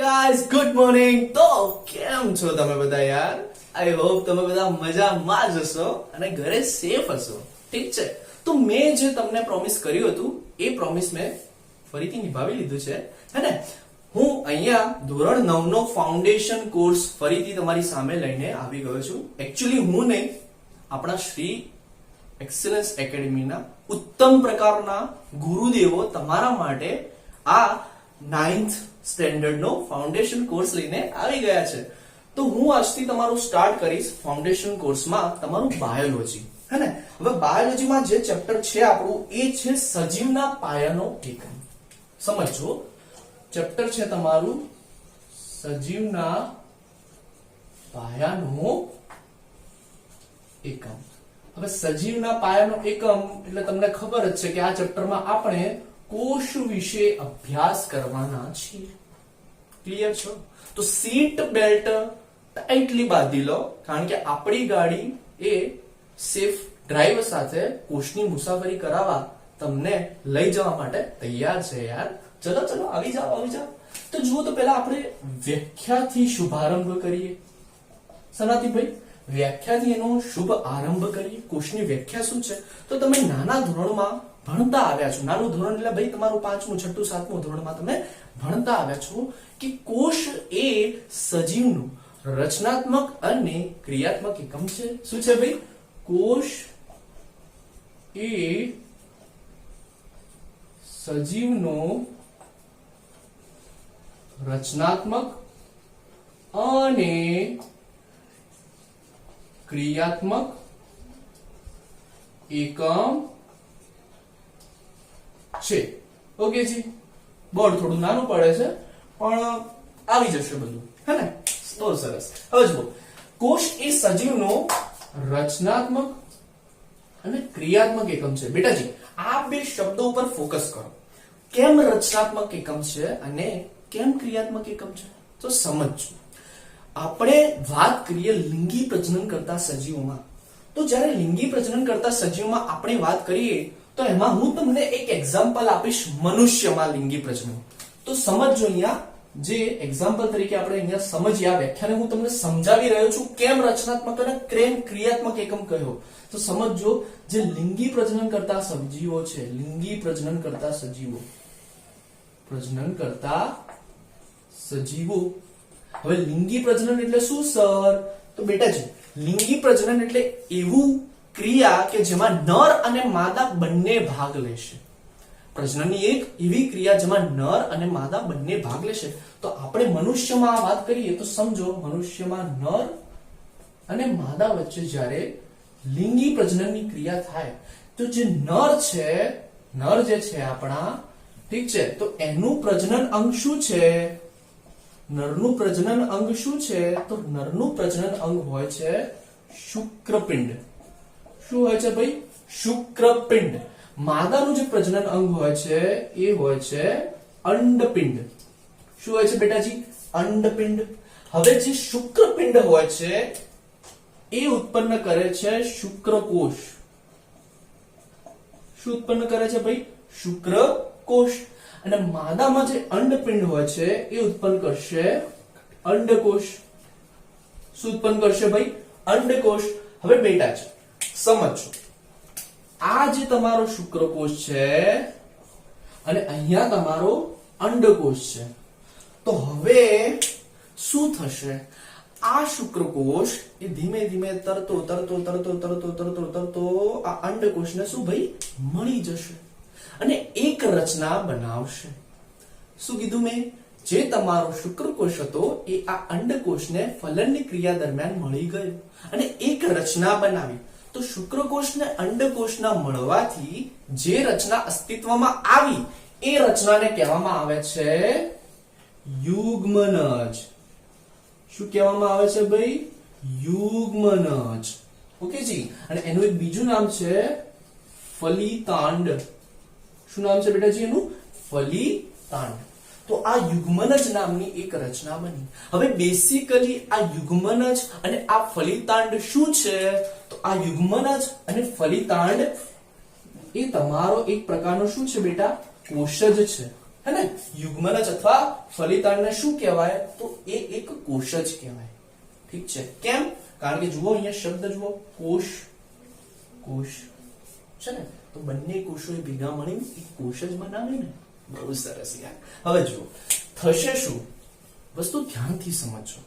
Guys, good morning. તો કેમ છો તમે બધા યાર? આઈ હોપ તમે બધા મજામાં જ હશો અને ઘરે સેફ હશો. ઠીક છે, તો મેં જે તમને પ્રોમિસ કર્યું હતું એ પ્રોમિસ મેં ફરીથી નિભાવી લીધું છે, હે ને? હું અહીંયા ધોરણ 9 નો ફાઉન્ડેશન કોર્સ ફરીથી તમારી સામે લઈને આવી ગયો છું. એકચ્યુઅલી હું નહીં, આપણા શ્રી એક્સલન્સ એકેડમીના ઉત્તમ પ્રકારના ગુરુદેવો તમારા માટે આ 9th સ્ટેન્ડર્ડ નો ફાઉન્ડેશન કોર્સ લઈને આવી ગયા છે. તો હું આજથી તમારું સ્ટાર્ટ કરીશ ફાઉન્ડેશન કોર્સમાં તમારું બાયોલોજી, હે ને? હવે બાયોલોજીમાં જે ચેપ્ટર છે આપણું એ છે સજીવના પાયાનો એકમ. સમજો, ચેપ્ટર છે તમારું સજીવના પાયાનો એકમ. હવે સજીવના પાયાનો એકમ એટલે તમને ખબર જ છે કે આ ચેપ્ટરમાં આપણે કોષ વિશે અભ્યાસ કરવાના છીએ. ક્લિયર છો? તો સીટ બેલ્ટ ટાઈટલી બાંધી લો, કારણ કે આપણી ગાડી એ સેફ ડ્રાઈવ સાથે કોષની મુસાફરી કરાવવા તમને લઈ જવા માટે તૈયાર છે યાર. ચલો ચલો, આવી જાઓ આવી જાઓ. તો જુઓ, તો પહેલા આપણે વ્યાખ્યાથી શુભારંભ કરીએ. સનાતી ભાઈ, વ્યાખ્યાથી એનો શુભ આરંભ કરીએ. કોષની વ્યાખ્યા શું છે? તો તમે નાના ધોરણમાં ભણતા આવ્યા છો. નાનું ધોરણ એટલે ભાઈ તમારું 5મું, 6ઠું, 7મું ધોરણમાં તમે ભણતા આવ્યા છો કે કોષ એ સજીવનું રચનાત્મક અને ક્રિયાત્મક એકમ છે. શું છે ભાઈ? કોષ એ સજીવનો રચનાત્મક અને ક્રિયાત્મક એકમ છે. ઓકે જી, બોર્ડ થોડું નાનું પડે છે પણ આવી જશે બધું, હે ને? બહુ સરસ. હવે જુઓ, કોષ એ સજીવનો રચનાત્મક અને ક્રિયાત્મક એકમ છે. બેટાજી, આ બે શબ્દો ઉપર ફોકસ કરો. કેમ રચનાત્મક એકમ છે અને કેમ ક્રિયાત્મક એકમ છે? તો સમજો, આપણે વાત કરીએ લિંગી પ્રજનન કરતા સજીવોમાં. તો જ્યારે લિંગી પ્રજનન કરતા સજીવમાં આપણે વાત કરીએ તો એમાં હું તમને એક એક્ઝામ્પલ આપીશ મનુષ્યમાં લિંગી પ્રજનન. તો સમજો, અહીંયા જે એક્ઝામ્પલ તરીકે આપણે અહીંયા સમજીએ, આ વ્યાખ્યાને હું તમને સમજાવી રહ્યો છું કેમ રચનાત્મક અને કેમ ક્રિયાત્મક એકમ કહ્યો. તો સમજો, જે લિંગી પ્રજનન કરતા સજીવો છે, લિંગી પ્રજનન કરતા સજીવો, હવે લિંગી પ્રજનન એટલે શું સર? તો બેટાજી, લિંગી પ્રજનન એટલે એવું ક્રિયા કે જેમાં નર અને માદા બંને ભાગ લેશે. પ્રજનનની એક એવી ક્રિયા જેમાં નર અને માદા બંને ભાગ લેશે. તો આપણે મનુષ્યમાં વાત કરીએ તો સમજો, મનુષ્યમાં નર અને માદા વચ્ચે જ્યારે લિંગી પ્રજનનની ક્રિયા થાય તો જે નર જે છે આપણા, ઠીક છે, તો એનું પ્રજનન અંગ શું છે? નરનું પ્રજનન અંગ શું છે? તો નરનું પ્રજનન અંગ હોય છે શુક્રપિંડ. શું હોય છે ભાઈ? શુક્રપિંડ. માદાનું જે પ્રજનન અંગ હોય છે એ હોય છે અંડપિંડ. શું હોય છે બેટાજી? અંડપિંડ. હવે જે શુક્રપિંડ હોય છે એ ઉત્પન્ન કરે છે શુક્રકોષ. શું ઉત્પન્ન કરે છે ભાઈ? શુક્રકોષ. અને માદામાં જે અંડપિંડ હોય છે એ ઉત્પન્ન કરશે અંડકોષ. શું ઉત્પન્ન કરશે ભાઈ? અંડકોષ. હવે બેટાજી સમજો, આ જે તમારો શુક્રકોષ છે અને અહીંયા તમારો અંડકોષ છે. તો હવે શું થશે? આ શુક્રકોષ એ ધીમે ધીમે તરતો આ અંડકોષને શું ભાઈ? મળી જશે અને એક રચના બનાવશે. શું કીધું મેં? જે તમારો શુક્રકોષ હતો એ આ અંડકોષને ફલનની ક્રિયા દરમિયાન મળી ગયો અને એક રચના બનાવી. તો શુક્રકોષને અંડકોષના મળવાથી જે રચના અસ્તિત્વમાં આવી એ રચનાને કહેવામાં આવે છે યુગ્મનજ. શું કહેવામાં આવે છે ભાઈ? યુગ્મનજ. ઓકે જી. અને એનું એક બીજું નામ છે ફલિતાંડ. શું નામ છે બેટાજી એનું? ફલિતાંડ. તો આ યુગ્મનજ નામની એક રચના બની. હવે બેસિકલી આ યુગ્મનજ અને આ ફલિતાંડ શું છે? તો આ યુગ્મનજ અને ફલિતાંડ એ તમારો એક પ્રકારનો શું છે બેટા? કોષ જ છે. है ने युग्मनज अथवा फलितांडને શું કહેવાય તો એ એક કોષ જ કહેવાય ઠીક છે કેમ કારણ કે જુઓ અહીંયા શબ્દ જુઓ કોષ કોષ છે ને તો બંને કોષો ભેગા મળીને એક કોષ જ બનાવે ને બહુ સરસ યાર હવે જુઓ થશે શું વસ્તુ ધ્યાનથી સમજો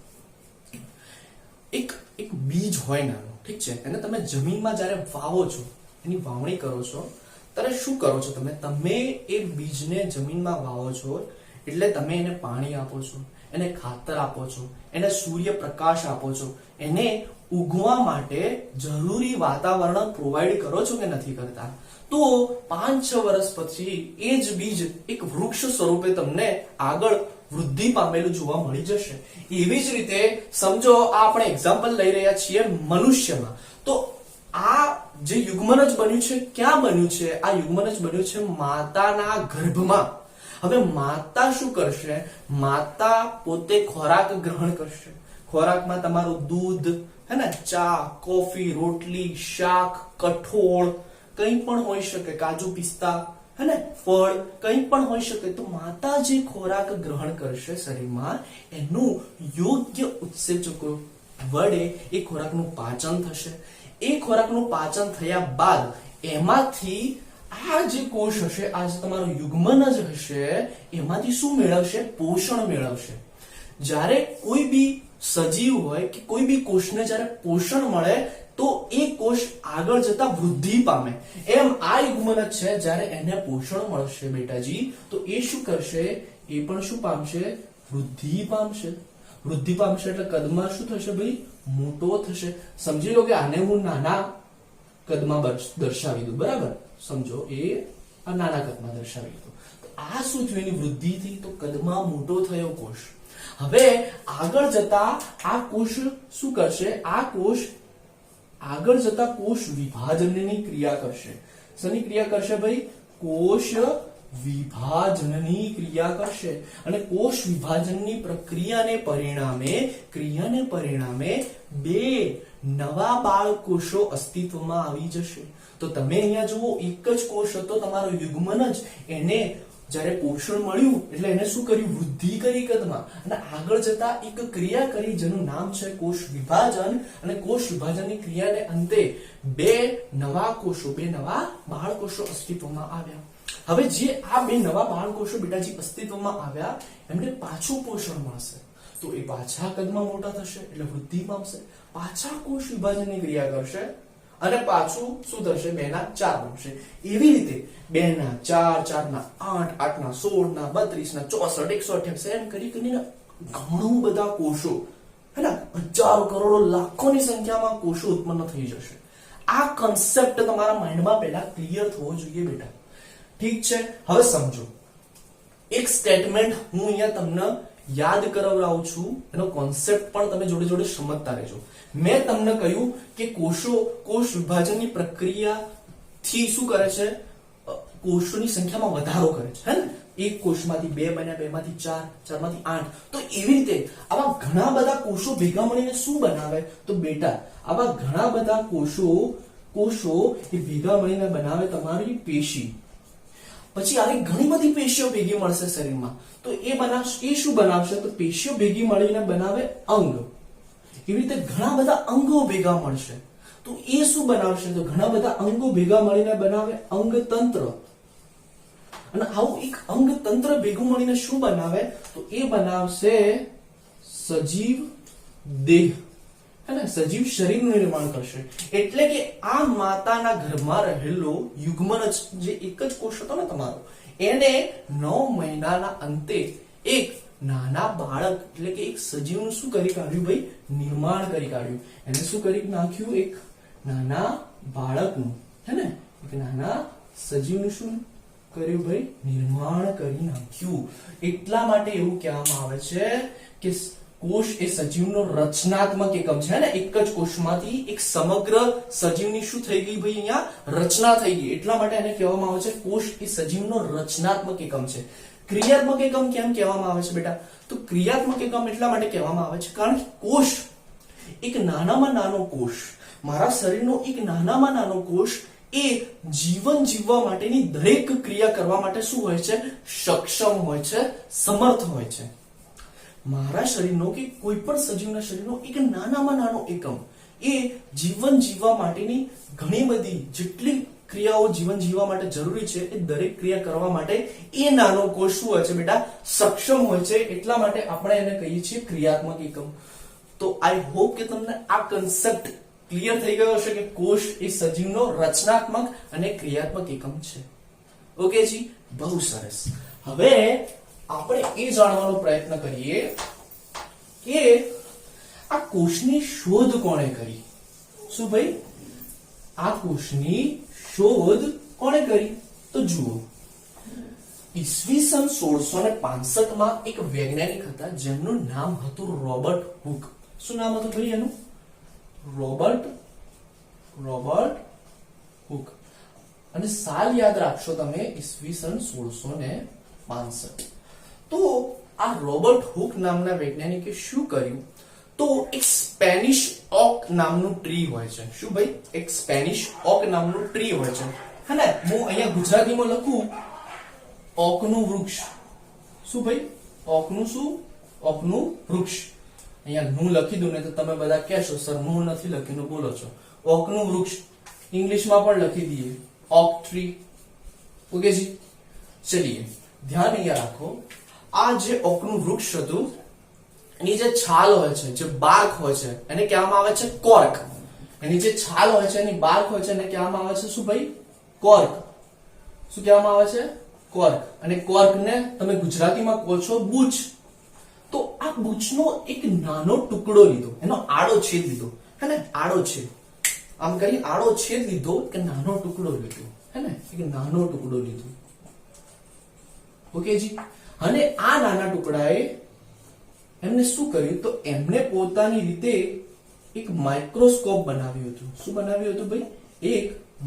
એક એક બીજ હોય નાનું ઠીક છે એને તમે જમીનમાં જ્યારે વાવો છો એની વાવણી કરો છો ત્યારે શું કરો છો તમે એ બીજને જમીનમાં વાવો છો એટલે તમે એને પાણી આપો છો એને ખાતર આપો છો એને સૂર્યપ્રકાશ આપો છો એને ઉગવા માટે જરૂરી વાતાવરણ પ્રોવાઈડ કરો છો કે નથી કરતા તો 5-6 વર્ષ પછી એ જ બીજ એક વૃક્ષ સ્વરૂપે તમને આગળ વૃદ્ધિ પામેલું જોવા મળી જશે એવી જ રીતે સમજો આ આપણે એક્ઝામ્પલ લઈ રહ્યા છીએ મનુષ્યમાં તો આ જે યુગ્મનજ બન્યું છે ક્યાં બન્યું છે આ યુગ્મનજ બન્યું છે માતાના ગર્ભમાં હવે માતા શું કરશે માતા પોતે ખોરાક ગ્રહણ કરશે ખોરાકમાં તમારું દૂધ है ना ચા કોફી રોટલી શાક કઠોળ કંઈ પણ હોઈ શકે કાજુ પિસ્તા है ना ફળ કંઈ પણ હોઈ શકે તો માતા જે ખોરાક ગ્રહણ કરશે શરીરમાં એનું યોગ્ય ઉત્સેચકો વડે એ ખોરાકનું પાચન થશે એ ખોરાકનું પાચન થયા બાદ એમાંથી આ જે કોષ હશે આ જે તમારો યુગ્મનજ હશે એમાંથી શું મેળવશે પોષણ મેળવશે જ્યારે કોઈ બી સજીવ હોય કે કોઈ બી કોષને જ્યારે પોષણ મળે તો એ કોષ આગળ જતા વૃદ્ધિ પામે એમ આ યુગ્મનજ છે જ્યારે એને પોષણ મળશે બેટાજી તો એ શું કરશે એ પણ શું પામશે વૃદ્ધિ પામશે એટલે કદમાં શું થશે ભાઈ મોટો થશે સમજી લો કે આને હું નાના કદમાં દર્શાવી દઉં બરાબર સમજો એ આ નાના કદમાં દર્શાવી દઉં તો આ શું થયું એની વૃદ્ધિ થઈ તો કદમાં મોટો થયો કોષ હવે આગળ જતા આ કોષ શું કરશે આ કોષ આગળ જતા કોષ વિભાજનની ક્રિયા કરશે શેની ક્રિયા કરશે ભાઈ કોષ વિભાજનની ક્રિયા કરશે અને કોષ વિભાજનની ક્રિયાને પરિણામે બે નવા બાળકોષો અસ્તિત્વમાં આવી જશે તો તમે અહીંયા જુઓ એક જ કોષ હતો તમારો યુગ્મનજ એને જ્યારે પોષણ મળ્યું એટલે એને શું કર્યું વૃદ્ધિ કરી કદમાં અને આગળ જતા એક ક્રિયા કરી જેનું નામ છે કોષ વિભાજન અને કોષ વિભાજનની ક્રિયાને અંતે બે નવા બાળકોષો અસ્તિત્વમાં આવ્યા હવે જે આ બે નવા બાળકોષો બેટાજી અસ્તિત્વમાં આવ્યા એમને પાછું પોષણ મળશે તો એ પાછા કદમાં મોટા થશે એટલે વૃદ્ધિ પામશે પાછા કોષ વિભાજનની ક્રિયા કરશે અને પાછું શું થશે 2 ના 4 બનશે એવી રીતે 2 ના 4 4 ના 8 8 ના 16 ના 32 ના 64 128 એમ કરીને ઘણું બધા કોષો હે ને હજારો કરોડો લાખોની સંખ્યામાં કોષો ઉત્પન્ન થઈ જશે આ કન્સેપ્ટ તમારા માઇન્ડમાં પહેલા ક્લિયર થવો જોઈએ બેટા ઠીક છે હવે સમજો એક સ્ટેટમેન્ટ હું અહીંયા તમને યાદ કરાવડાવું છું એનો કોન્સેપ્ટ પણ તમે જોડે જોડે સમજતા રહેજો મેં તમને કહ્યું કે કોષ વિભાજનની પ્રક્રિયાથી શું કરે છે કોષોની સંખ્યામાં વધારો કરે છે હે ને એક કોષમાંથી 2 બન્યા 2 માંથી 4 4 માંથી 8 તો એવી રીતે આવા ઘણા બધા કોષો ભેગા મળીને શું બનાવે તો બેટા આવા ઘણા બધા કોષો એ ભેગા મળીને બનાવે તમારી પેશી પછી આવી ઘણી બધી પેશીઓ ભેગી મળશે શરીરમાં તો એ શું બનાવશે તો પેશીઓ ભેગી મળીને બનાવે અંગ એવી રીતે ઘણા બધા અંગો ભેગા મળશે તો એ શું બનાવશે તો ઘણા બધા અંગો ભેગા મળીને બનાવે અંગતંત્ર અને આવું એક અંગતંત્ર ભેગું મળીને શું બનાવે તો એ બનાવશે સજીવ દેહ અને સજીવ શરીરનું નિર્માણ કરશે એટલે કે આ માતાના ગર્ભમાં રહેલો યુગ્મનજ જે એક જ કોષ હતો ને તમારો એને 9 મહિનાના અંતે એક નાના બાળક એટલે કે એક સજીવનું શું કરી કાઢ્યું ભાઈ નિર્માણ કરી કાઢ્યું એને શું કરી નાખ્યું એક નાના બાળકનું હે ને એક નાના સજીવનું શું કર્યું ભાઈ નિર્માણ કરી નાખ્યું એટલા માટે એવું કહેવામાં આવે છે કે કોષ એ સજીવનો રચનાત્મક એકમ છે ને એક જ કોષમાંથી એક સમગ્ર સજીવની શું થઈ ગઈ ભાઈ અહીંયા રચના થઈ ગઈ એટલા માટે એને કહેવામાં આવે છે કોષ એ સજીવનો રચનાત્મક એકમ છે ક્રિયાત્મક એકમ કેમ કહેવામાં આવે છે બેટા તો ક્રિયાત્મક એકમ એટલા માટે કહેવામાં આવે છે કારણ કે કોષ એક નાનામાં નાનો કોષ મારા શરીરનો એક નાનામાં નાનો કોષ એ જીવન જીવવા માટેની દરેક ક્રિયા કરવા માટે શું હોય છે? સક્ષમ હોય છે, સમર્થ હોય છે. મારા શરીરનો કે કોઈ પણ સજીવના શરીરનો એક નાનામાં નાનો એકમ એ જીવન જીવવા માટેની ઘણી બધી જેટલી ક્રિયાઓ જીવન જીવવા માટે જરૂરી છે એ દરેક ક્રિયા કરવા માટે એ નાનો કોષ શું હોય છે બેટા? સક્ષમ હોય છે. એટલા માટે આપણે એને કહીએ છીએ ક્રિયાત્મક એકમ. તો આઈ હોપ કે તમને આ કન્સેપ્ટ ક્લિયર થઈ ગયો હશે કે કોષ એ સજીવનો રચનાત્મક અને ક્રિયાત્મક એકમ છે. ઓકે જી, બહુ સરસ. હવે આપણે એ જાણવાનો પ્રયત્ન કરીએ કે આ કોષની શોધ કોણે કરી? શું ભાઈ? આ કોષની શોધ કોણે કરી? તો જુઓ, ઈસવીસન 1665 માં એક વૈજ્ઞાનિક હતા જેમનું નામ હતું રોબર્ટ હુક. શું નામ હતું ભાઈ એનું? Robert Hooke. અને સાલ યાદ રાખશો તમે, ઈસવીસન 1665. તો આ રોબર્ટ હુક નામના વૈજ્ઞાનિકે શું કર્યું? તો એક સ્પેનિશ ઓક નામનું ટ્રી હોય છે. શું ભાઈ? એક સ્પેનિશ ઓક નામનું ટ્રી હોય છે. હે ને? હું અહીંયા ગુજરાતીમાં લખું ઓકનું વૃક્ષ. શું ભાઈ? ઓકનું શું? ઓકનું વૃક્ષ. અહીંયા હું લખી દઉં ને તો તમે બધા કહેશો સર હું નથી લખીને બોલો છો. ઓકનું વૃક્ષ ઇંગ્લિશમાં પણ લખી દઈએ, ઓક ટ્રી. ઓકે જી, ચલિए ધ્યાન અહીંયા રાખો. આ જે ઓકનું વૃક્ષ હતું એની જે છાલ હોય છે, જે બાર્ક હોય છે, એને કહેવામાં આવે છે કોર્ક. એની જે છાલ હોય છે, એની બાર્ક હોય છે, એને કહેવામાં આવે છે શું ભાઈ? કોર્ક. શું કહેવામાં આવે છે? કોર્ક. અને કોર્કને તમે ગુજરાતીમાં કહો છો બૂચ. તો આ બૂચનો એક નાનો ટુકડો લીધો, એનો આડો છેદ લીધો, હે ને? આડો છેદ આમ કરી આડો છેદ લીધો કે નાનો ટુકડો લીધો, હે ને? એક નાનો ટુકડો લીધો. ઓકે જી. અને આ નાના ટુકડાએ એમને શું કર્યું? તો એમને પોતાની રીતે એક માઇક્રોસ્કોપ બનાવ્યું હતું. શું બનાવ્યું હતું ભાઈ? એક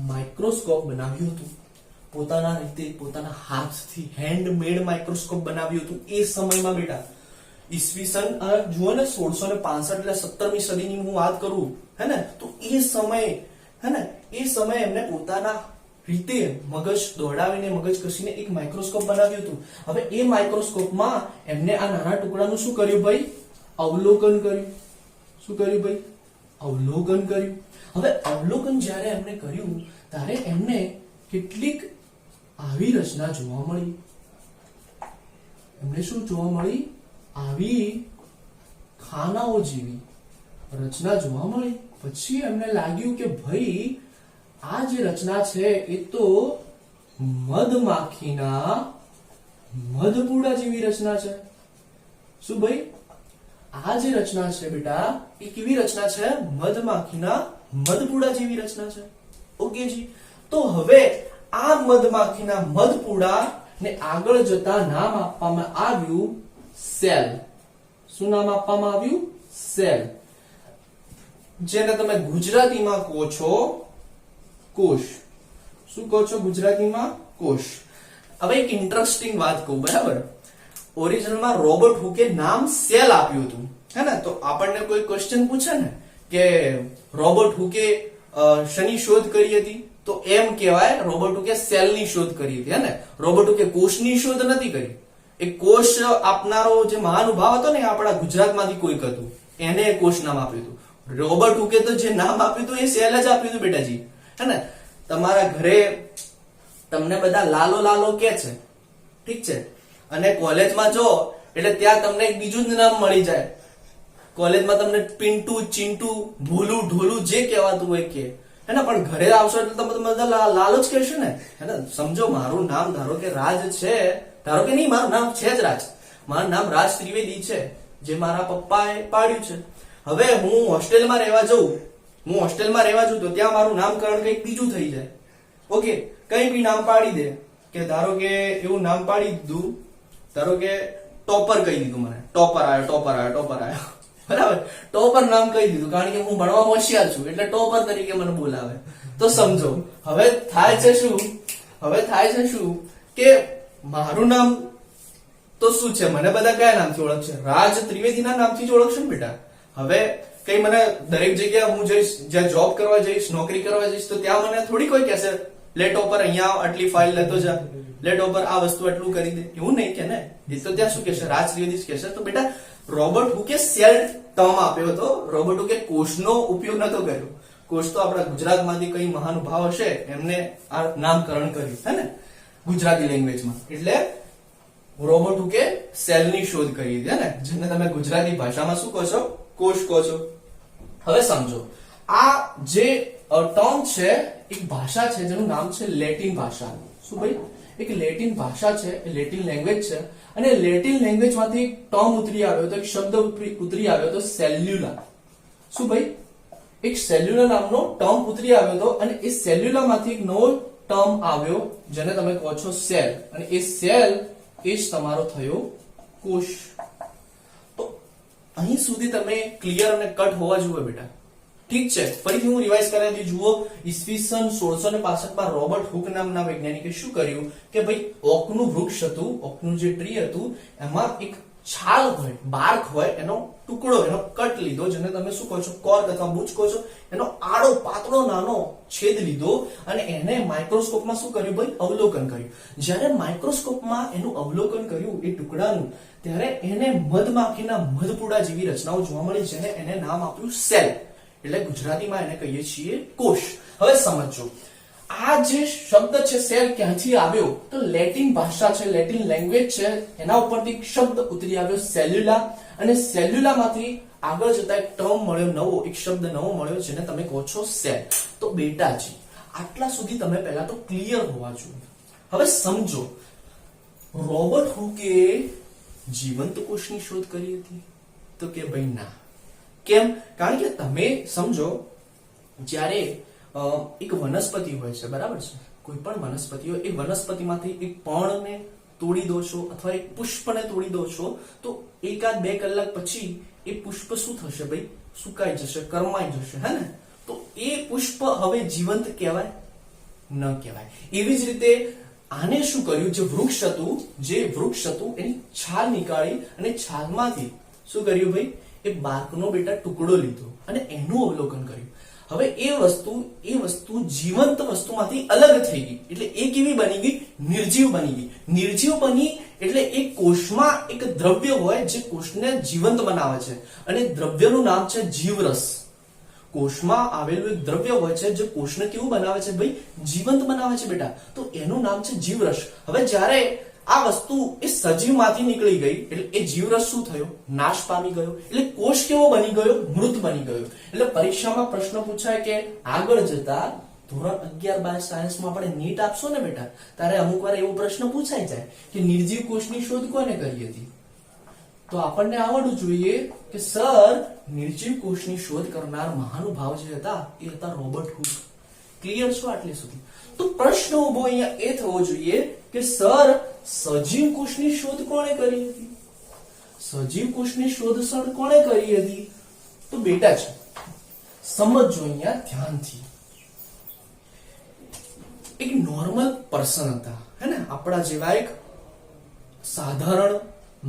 માઇક્રોસ્કોપ બનાવ્યું હતું. પોતાના રીતે, પોતાના હાથથી હેન્ડમેડ માઇક્રોસ્કોપ બનાવ્યું હતું એ સમયમાં બેટા. ઈસવીસન જુઓ ને 1665 એટલે 17મી સદીની હું વાત કરું, હે ને? તો એ સમયે, હે ને, એ સમયે એમને પોતાના રીતે મગજ દોડાવીને, મગજ કસીને એક માઇક્રોસ્કોપ બનાવ્યું હતું. હવે એ માઇક્રોસ્કોપમાં એમને આ નાના ટુકડાનું શું કર્યું ભાઈ? અવલોકન કર્યું. શું કર્યું ભાઈ? અવલોકન કર્યું. હવે અવલોકન જ્યારે એમને કર્યું ત્યારે એમને કેટલીક આવી રચના જોવા મળી. એમને શું જોવા મળી? આવી ખાનાઓ જેવી રચના જોવા મળી. પછી એમને લાગ્યું કે ભાઈ આ જે રચના છે એ તો મધમાખીના મધપૂડા જેવી રચના છે. શું ભાઈ? આ જે રચના છે બેટા એ કેવી રચના છે? મધમાખીના મધપૂડા જેવી રચના છે. ઓકે જી. તો હવે આ મધમાખીના મધપૂડા ને આગળ જતા નામ આપવામાં આવ્યું સેલ. શું નામ આપવામાં આવ્યું? સેલ. જેને તમે ગુજરાતીમાં કહો છો કોષ. શું કહો છો ગુજરાતીમાં? કોષ. હવે એક ઇન્ટરેસ્ટિંગ વાત કહું, બરાબર? ઓરિજિનલમાં રોબર્ટ હુકે નામ સેલ આપ્યું હતું, હે ને? તો આપણને કોઈ ક્વેશ્ચન પૂછે ને કે રોબર્ટ હુકે શની શોધ કરી હતી, તો એમ કહેવાય રોબર્ટ હુકે સેલની શોધ કરી હતી, હે ને? રોબર્ટ હુકે કોષની શોધ નથી કરી. એ કોષ આપનારો જે મહાનુભાવ હતો ને આપણા ગુજરાતમાંથી કોઈક હતું, એને કોષ નામ આપ્યું હતું. રોબર્ટ હુકે તો જે નામ આપ્યું હતું એ સેલ જ આપ્યું હતું બેટાજી, હે ને? તમારા ઘરે તમને બધા લાલો લાલો કે છે, ઠીક છે? અને કોલેજમાં જો એટલે ત્યાં તમને એક બીજું જ નામ મળી જાય. કોલેજમાં તમને પિન્ટુ, ચિંટુ, ભોલું, ઢોલું જે કહેવાતું હોય કે, હે ને? પણ ઘરે આવશો એટલે તમે બધા લાલો જ કહેશો ને, હે ને? સમજો, મારું નામ ધારો કે રાજ છે, ધારો કે નહીં, મારું નામ છે જ રાજ, મારું નામ રાજ ત્રિવેદી છે, જે મારા પપ્પાએ પાડ્યું છે. હવે હું હોસ્ટેલમાં રહેવા જાઉં, તો ત્યાં મારું નામકરણ કંઈક બીજું થઈ જાય. ઓકે, કઈ બી નામ પાડી દે, કે ધારો કે એવું નામ પાડી દીધું, ધારો કે ટોપર કહી દીધું, મને ટોપર આવ્યો, બરાબર? ટોપર નામ કહી દીધું કારણ કે હું ભણવામાં હોશિયાર છું એટલે ટોપર તરીકે મને બોલાવે. તો સમજો હવે થાય છે શું કે મારું નામ તો શું છે, મને બધા કયા નામથી ઓળખશે? રાજ ત્રિવેદીના નામથી જ ઓળખશે ને બેટા. હવે કઈ મને દરેક જગ્યાએ હું જઈશ, જ્યાં જોબ કરવા જઈશ, નોકરી કરવા જઈશ, તો ત્યાં મને થોડી કોઈ કહેશે લેટો પર અહીંયા આટલી ફાઇલ લેતો જા, લેટો પર આ વસ્તુ આટલું કરી દે, એવું નહીં કે ને. એ તો ત્યાં શું કહેશે, રાજ ત્રિવેદી કહેશે. તો બેટા રોબર્ટ હુકે સેલ ટર્મ આપ્યો હતો. રોબર્ટ હુકે કોષનો ઉપયોગ નતો કર્યો. કોષ તો આપણા ગુજરાતમાંથી કઈ મહાનુભાવ હશે એમને આ નામકરણ કર્યું હે ને ગુજરાતી લેંગ્વેજમાં. એટલે રોબર્ટ હુકે સેલની શોધ કરી હતી ને, જેને તમે ગુજરાતી ભાષામાં શું કહો છો, કોષ કહો છો. હવે સમજો, આ જે ટર્મ છે એક ભાષા છે જેનું નામ છે લેટિન ભાષા. શું ભાઈ, એક લેટિન ભાષા છે, લેટિન લેંગ્વેજ છે. અને લેટિન લેંગ્વેજ માંથી એક ટર્મ ઉતરી આવ્યો હતો, એક શબ્દ ઉતરી આવ્યો હતો, સેલ્યુલા. શું ભાઈ, એક સેલ્યુલર નામનો ટર્મ ઉતરી આવ્યો હતો. અને એ સેલ્યુલા માંથી એક નવો ટર્મ આવ્યો જેને તમે કહો છો સેલ. અને એ સેલ એ જ તમારો થયો કોષ. તો અહીં સુધી તમે ક્લિયર અને કટ હોવા જોઈએ બેટા. ઠીક છે, ફરીથી હું રિવાઇઝ કરાવી જુઓ. ઈસવીસન 1665 માં રોબર્ટ હુક નામના વૈજ્ઞાનિકે શું કર્યું કે ભાઈ ઓકનું વૃક્ષ હતું, ઓકનું જે ટ્રી હતું, એમાં એક છાલ હોય, બાર્ક હોય, એનો ટુકડો, એનો કટ લીધો, જેને તમે શું કહો છો, કોર્ક અથવા બુચ કહો છો. એનો આડો પાતળો નાનો છેદ લીધો અને એને માઇક્રોસ્કોપમાં શું કર્યું ભાઈ, અવલોકન કર્યું. જ્યારે માઇક્રોસ્કોપમાં એનું અવલોકન કર્યું એ ટુકડાનું, ત્યારે એને મધમાખીના મધપૂડા જેવી રચનાઓ જોવા મળી, જેને એને નામ આપ્યું સેલ. એટલે ગુજરાતીમાં એને કહીએ છીએ કોષ. હવે સમજો, આ જે શબ્દ છે સેલ ક્યાંથી આવ્યો, તો લેટિન ભાષા છે, લેટિન લેંગ્વેજ છે, એના ઉપરથી એક શબ્દ ઉતરી આવ્યો સેલ્યુલા. અને સેલ્યુલામાંથી આગળ જતા એક ટર્મ મળ્યો નવો, એક શબ્દ નવો મળ્યો જેને તમે કહો છો સેલ. તો બેટાજી આટલા સુધી તમે પહેલા તો ક્લિયર હોવા જોઈએ. હવે સમજો, રોબર્ટ હુકે જીવંત કોષની શોધ કરી હતી? તો કે ભાઈ ના. કેમ? કારણ કે તમે સમજો, જ્યારે એક વનસ્પતિ હોય છે, બરાબર છે, કોઈ પણ વનસ્પતિ હોય, એ વનસ્પતિમાંથી એક પર્ણને તોડી દો છો અથવા એક પુષ્પને તોડી દો છો, તો 1-2 કલાક પછી એ પુષ્પ શું થશે ભાઈ, સુકાઈ જશે, કરમાઈ જશે, હે ને? તો એ પુષ્પ હવે જીવંત કહેવાય? ન કહેવાય. એવી જ રીતે આને શું કર્યું, જે વૃક્ષ હતું એની છાલ નીકાળી અને છાલમાંથી શું કર્યું ભાઈ, એ બાર્કનો બેટા ટુકડો લીધો અને એનું અવલોકન કર્યું. હવે એ વસ્તુ જીવંત વસ્તુમાંથી અલગ થઈ ગઈ. એટલે એ કેવી બની ગઈ, નિર્જીવ બની ગઈ. નિર્જીવ બની એટલે એ કોષમાં એક દ્રવ્ય હોય જે કોષને જીવંત બનાવે છે, અને દ્રવ્યનું નામ છે જીવરસ. કોષમાં આવેલું એક દ્રવ્ય હોય છે જે કોષને કેવું બનાવે છે ભાઈ, જીવંત બનાવે છે બેટા. તો એનું નામ છે જીવરસ. હવે જ્યારે આ વસ્તુ એ સજીવમાંથી નીકળી ગઈ એટલે એ જીવરસ શું થયો, નાશ પામી ગયો. એટલે કોષ કેવો બની ગયો, મૃત બની ગયો. એટલે પરીક્ષામાં પ્રશ્ન પૂછાય કે આગળ જતા ધોરણ 11-12 સાયન્સમાં આપણે નીટ આપશો ને બેટા, ત્યારે અમુક વાર એવો પ્રશ્ન પૂછાઈ જાય કે નિર્જીવ કોષની શોધ કોને કરી હતી? તો આપણને આવડવું જોઈએ કે સર, નિર્જીવ કોષની શોધ કરનાર મહાનુભાવ જે હતા એ હતા રોબર્ટ હુક. ક્લિયર છો આટલે સુધી? તો પ્રશ્ન ઉભો અહીંયા એ થવો જોઈએ કે સર, સજીવ કોષની શોધ કોણે કરી હતી? સજીવ કોષની શોધ સર કોણે કરી હતી? તો બેટા છે, સમજો અહીંયા ધ્યાનથી. એક નોર્મલ પર્સન હતા, હે ને, આપણા જેવા એક સાધારણ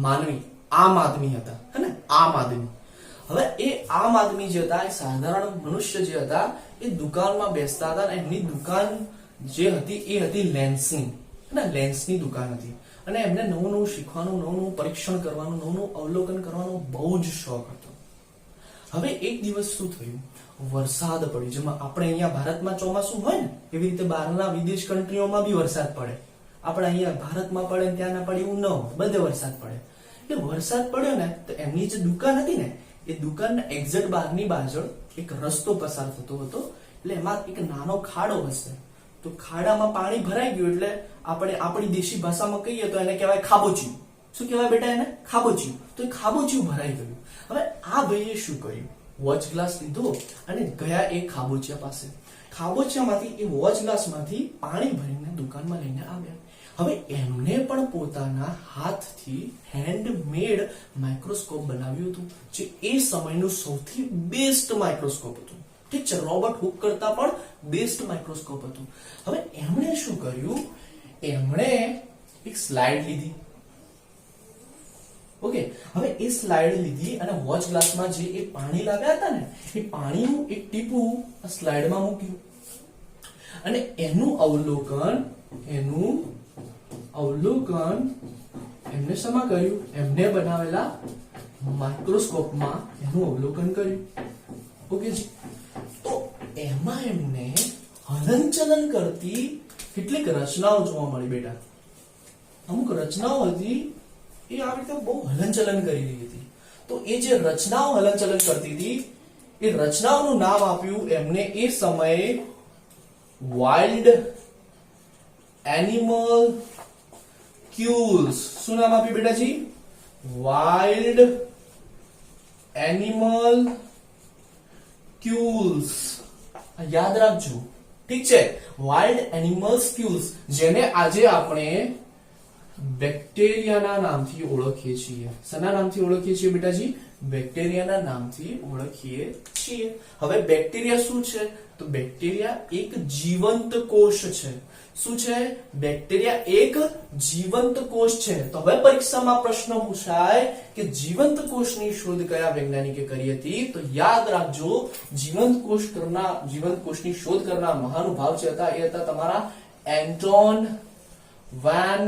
માનવી, આમ આદમી હતા, હે ને, આમ આદમી. હવે એ આમ આદમી જે હતા, એ સાધારણ મનુષ્ય જે હતા, એ દુકાનમાં બેસતા હતા. અને એમની દુકાન જે હતી એ હતી લેન્સની, લેન્સની દુકાન હતી. અને એમને નવું નવું શીખવાનું, નવું નવું પરીક્ષણ કરવાનું, નવું નવું અવલોકન કરવાનો બહુ જ શોખ હતો. હવે એક દિવસ શું થયું, વરસાદ પડ્યો. જેમાં આપણે અહીંયા ભારતમાં ચોમાસું હોય ને, એવી રીતે બહારના વિદેશ કન્ટ્રીઓમાં બી વરસાદ પડે. આપણે અહીંયા ભારતમાં પડે ત્યાં ના પડે એવું ન હોય, બધે વરસાદ પડે. એટલે વરસાદ પડ્યો ને, તો એમની જે દુકાન હતી ને, એ દુકાનના એક્ઝેક્ટ બહારની બાજુ એક રસ્તો પસાર થતો હતો. એટલે એમાં એક નાનો ખાડો હશે. તો ખાડામાં પાણી ભરાઈ ગયું એટલે આપણે આપણી દેશી ભાષામાં કહીએ તો એને કહેવાય ખાબોચિયું. શું કહેવાય બેટા એને? ખાબોચિયું. તો એ ખાબોચિયું ભરાઈ ગયું. હવે આ ભાઈએ શું કર્યું, વોચ ગ્લાસ લીધો અને ગયા એ ખાબોચિયા પાસે. ખાબોચિયામાંથી એ વોચ ગ્લાસમાંથી પાણી ભરીને દુકાનમાં લઈને આવ્યા. હવે એમને પણ પોતાના હાથથી હેન્ડમેડ માઇક્રોસ્કોપ બનાવ્યું હતું, જે એ સમયનું સૌથી બેસ્ટ માઇક્રોસ્કોપ હતું. ઠીક છે, રોબર્ટ હુક કરતા પણ બેસ્ટ માઇક્રોસ્કોપ હતું. હવે એમણે શું કર્યું, એમણે એક સ્લાઇડ લીધી, ઓકે, હવે એ સ્લાઇડ લીધી અને વોચ ગ્લાસમાં જે એ પાણી લાવ્યા હતા ને એ પાણીનું એક ટીપું આ સ્લાઇડમાં મૂક્યું અને એનું અવલોકન એમને શેમાં કર્યું? એમને બનાવેલા માઇક્રોસ્કોપમાં એનું અવલોકન કર્યું. ઓકે જી, તો એમાં એમને હલનચલન કરતી કેટલીક રચનાઓ જોવા મળી બેટા. અમુક રચનાઓ હતી એ આ રીતે બહુ હલનચલન કરી રહી હતી. તો એ જે રચનાઓ હલનચલન કરતી હતી એ રચનાઓનું નામ આપ્યું એમને એ સમયે વાઇલ્ડ એનિમલ ક્યુલ્સ. શું નામ આપ્યું બેટાજી? Wild animal ક્યુલ્સ. યાદ રાખજો, ઠીક છે? વાઇલ્ડ એનિમલ્સ ક્યુલ્સ, જેને આજે આપણે બેક્ટેરિયાના નામથી ઓળખીએ છીએ. શેના નામથી ઓળખીએ છીએ બેટાજી? બેક્ટેરિયાના નામથી ઓળખીએ છીએ. હવે બેક્ટેરિયા શું છે? તો બેક્ટેરિયા એક જીવંત કોષ છે. શું છે? બેક્ટેરિયા એક જીવંત કોષ છે. તો હવે પરીક્ષામાં પ્રશ્ન પૂછાય કે જીવંત કોષની શોધ કયા વૈજ્ઞાનિકે કરી હતી? તો યાદ રાખજો, જીવંત કોષની શોધ કરનાર મહાનુભાવ જે હતા એ હતા તમારા એન્ટોન વેન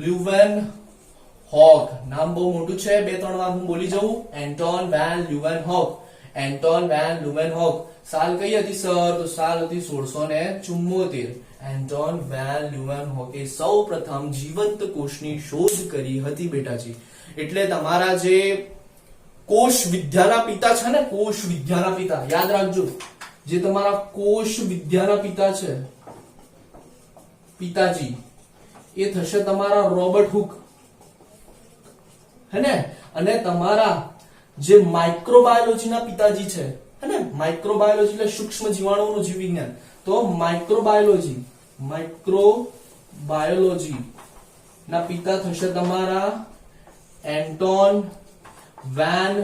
લ્યુવેનહોક. નામ બહુ મોટું છે, 2-3 વાર હું બોલી જાઉં. Anton van Leeuwenhoek. Anton van Leeuwenhoek. સાલ કઈ હતી સર? તો સાલ હતી 1674. એન્ટોન વેન લ્યુવેનહોકે સૌપ્રથમ જીવંત કોષની શોધ કરી હતી બેટાજી. એટલે તમારા જે કોષ વિદ્યાના પિતા છે ને, કોષ વિદ્યાના પિતા યાદ રાખજો, જે તમારા કોષ વિદ્યાના પિતા છે, પિતાજી, એ થશે તમારા રોબર્ટ હુક, હે ને? અને તમારા જે માઇક્રોબાયોલોજીના પિતાજી છે, હે ને? માઇક્રોબાયોલોજી એટલે સૂક્ષ્મ જીવાણુઓનું જીવ વિજ્ઞાન. તો માઇક્રોબાયોલોજી ના પિતા થશે તમારા એન્ટોન વેન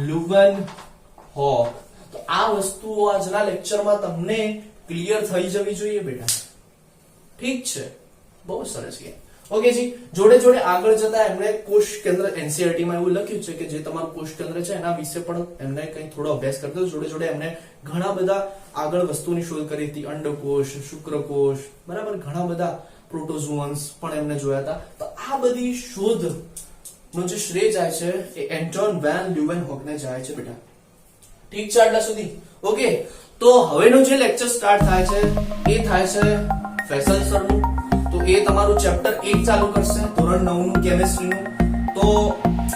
લ્યુવેનહોક. તો આ વસ્તુઓ આજના લેક્ચરમાં તમને ક્લિયર થઈ જવી જોઈએ બેટા. ઠીક છે, બહુ સરસ છે. ઓકે જી, જોડે જોડે આગળ જતા એમણે કોષ કેન્દ્ર NCERT માં એવું લખ્યું છે કે જે તમારું કોષ કેન્દ્ર છે એના વિશે પણ એમને કંઈ થોડો અભ્યાસ કરતો. જોડે જોડે એમને ઘણા બધા આગળ વસ્તુની શોધ કરી હતી. અંડકોષ, શુક્રકોષ, બરાબર, ઘણા બધા પ્રોટોઝોઅન્સ પણ એમને જોયા હતા. તો આ બધી શોધ નો જે શ્રેય જાય છે એ એન્ટોન વેન લ્યુવેનહોકને જાય છે બેટા. ઠીક છે આટલા સુધી? ઓકે, તો હવેનો જે લેક્ચર સ્ટાર્ટ થાય છે એ થાય છે ફેસલ સરનું. તો એ તમારું ચેપ્ટર 1 ચાલુ કરશે, ધોરણ 9 નું કેમિસ્ટ્રીનું. તો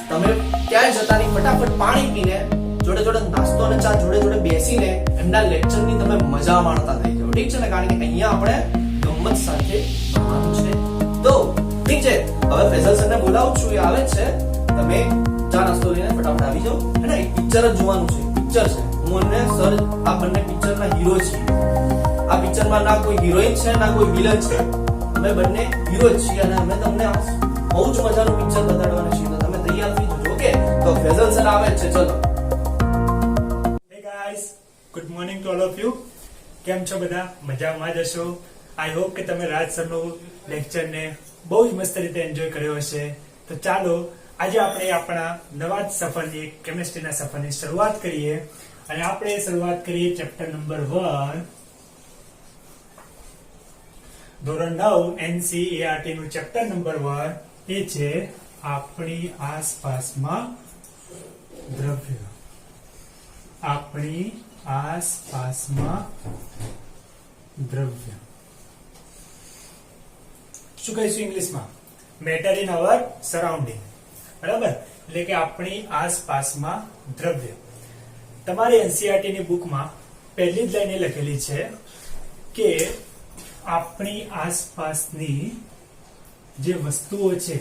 તમે ક્યાંય જતા નહીં, ફટાફટ પાણી પીને જોડે જોડે નાસ્તો અને ચા જોડે જોડે બેસીને એમના લેક્ચરની તમે મજા માણતા થઈ જાઓ. ઠીક છે ને? કારણ કે અહીંયા આપણે ગમત સાથે ભણવાનું છે. તો ઠીક છે, હવે ફેસલ સરને બોલાવું છું, એ આવે છે. તમે ચા નાસ્તો લઈને ફટાફટ આવી જાઓ. અને એક પિક્ચર જ જોવાનું છે, પિક્ચર છે. હું અને સર આ બંને પિક્ચરના હીરો છીએ. આ પિક્ચરમાં ના કોઈ હિરોઈન છે ના કોઈ વિલન છે, અમે બંને હીરો જ છીએ અને અમે તમને બહુ જ મજાનું પિક્ચર બતાડવાનું છે. તો તમે તૈયાર થઈ જજો. ઓકે, તો ફેઝલ સર આવે છે. ચલો. હે guys, good morning to all of you. કેમ છો બધા? મજામાં જ હશો. આઈ હોપ કે તમે રાજ સરનું લેક્ચરને બહુ જ મસ્ત રીતે એન્જોય કર્યો હશે. તો ચાલો આજે આપણે આપણા નવા સફરની, કેમિસ્ટ્રીના સફરની શરૂઆત કરીએ. અને આપણે શરૂઆત કરીએ ચેપ્ટર નંબર 1, ધોરણ 9 NCERT નું ચેપ્ટર નંબર 1. એ છે આપણી આસપાસમાં દ્રવ્ય. આપણી આસપાસમાં દ્રવ્ય શું કહીશું ઇંગ્લિશમાં? Matter in our surrounding. બરાબર, એટલે કે આપણી આસપાસમાં દ્રવ્ય. તમારી NCERT ની બુકમાં પહેલી જ લાઈન એ લખેલી છે કે આપણી આસપાસની જે વસ્તુઓ છે,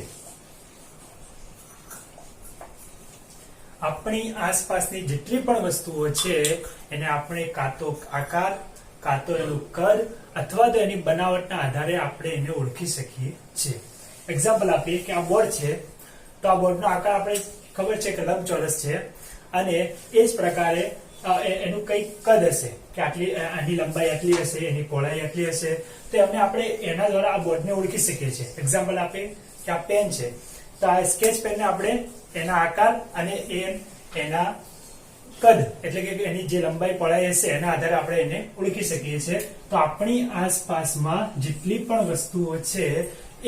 આપણી આસપાસની જેટલી પણ વસ્તુઓ છે એને આપણે કાં તો આકાર, કાં તો એનું કદ અથવા તો એની બનાવટના આધારે આપણે એને ઓળખી શકીએ છીએ. એક્ઝામ્પલ આપીએ કે આ બોર્ડ છે, તો આ બોર્ડનો આકાર આપણે ખબર છે કે લંબચોરસ છે અને એ જ પ્રકારે એનું કઈ કદ હશે કે આટલી, આની લંબાઈ આટલી હશે, એની પહોળાઈ આટલી હશે. તો એમને આપણે એના દ્વારા આ બોર્ડને ઓળખી શકીએ છીએ. એક્ઝામ્પલ આપીએ કે આ પેન છે, તો આ સ્કેચ પેનને આપણે એના આકાર અને એના કદ એટલે કે એની જે લંબાઈ પહોળાઈ હશે એના આધારે આપણે એને ઓળખી શકીએ છીએ. તો આપણી આસપાસમાં જેટલી પણ વસ્તુઓ છે